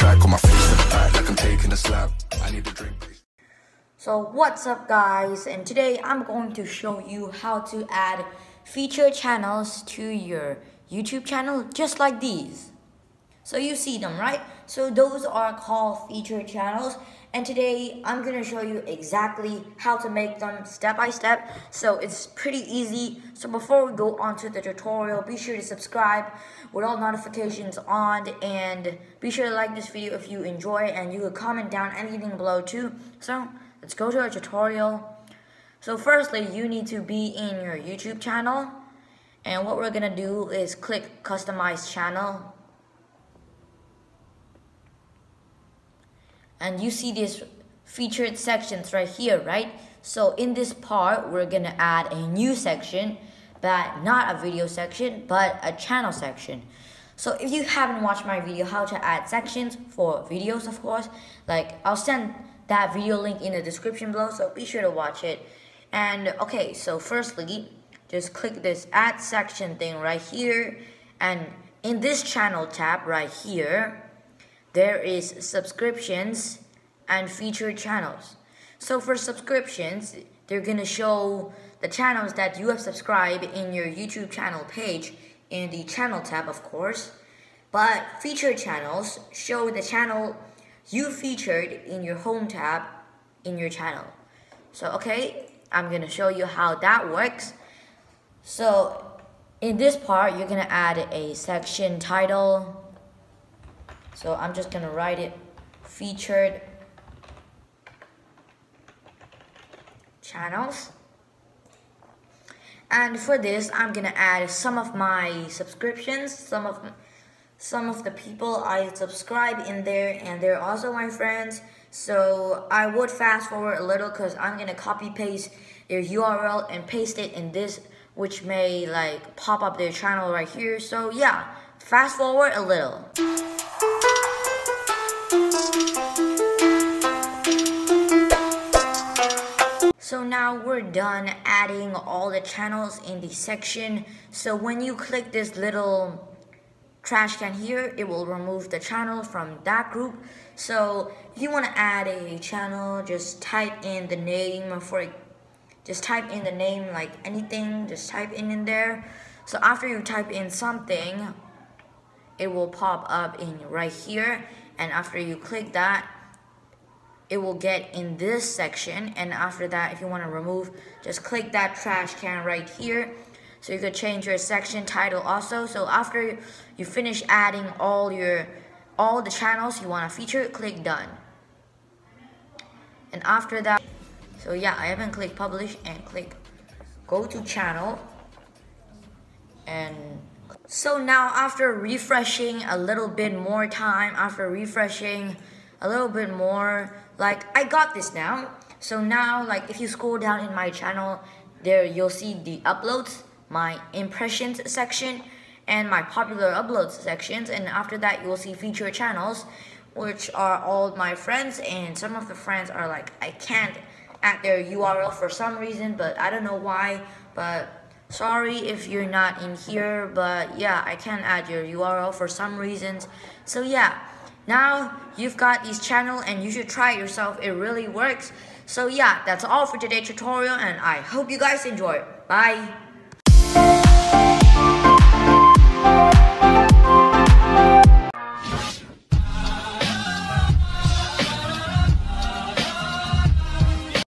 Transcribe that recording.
track, on my face to the back like I'm taking a slap. I need a drink. So what's up guys, and today I'm going to show you how to add feature channels to your YouTube channel just like these. So you see them, right? So those are called feature channels, and today I'm going to show you exactly how to make them step by step. So it's pretty easy. So before we go on to the tutorial, be sure to subscribe with all notifications on, and be sure to like this video if you enjoy, and you could comment down anything below too. So let's go to our tutorial. So firstly, you need to be in your YouTube channel, and what we're going to do is click customize channel. And you see these featured sections right here, right? So in this part, we're gonna add a new section, but not a video section, but a channel section. So if you haven't watched my video, how to add sections for videos, of course, like I'll send that video link in the description below, so be sure to watch it. And okay, so firstly, just click this add section thing right here, and in this channel tab right here, there is subscriptions and featured channels. So for subscriptions, they're gonna show the channels that you have subscribed in your YouTube channel page in the channel tab, of course. But featured channels show the channel you featured in your home tab in your channel. So okay, I'm gonna show you how that works. So in this part, you're gonna add a section title. So I'm just gonna write it featured channels. And for this, I'm gonna add some of my subscriptions, some of the people I subscribe in there, and they're also my friends. So I would fast forward a little because I'm gonna copy paste their URL and paste it in this, which may like pop up their channel right here. So yeah, fast forward a little. So now we're done adding all the channels in the section. So when you click this little trash can here, it will remove the channel from that group. So if you want to add a channel, just type in the name for it. Just type in the name, like anything, just type in there. So after you type in something, it will pop up in right here, and after you click that, it will get in this section. And after that, if you want to remove, just click that trash can right here. So you could change your section title also. So after you finish adding all the channels you want to feature, click done. And after that, so yeah, I haven't clicked publish, and click go to channel. And so now after refreshing a little bit more time, like I got this now. So now, like if you scroll down in my channel, there you'll see the uploads, my impressions section, and my popular uploads sections. And after that, you will see featured channels, which are all my friends, and some of the friends are like, I can't add their URL for some reason, but I don't know why, but sorry if you're not in here, but yeah, I can add your URL for some reasons. So yeah, now you've got these channels, and you should try it yourself. It really works. So yeah, that's all for today's tutorial, and I hope you guys enjoy it. Bye.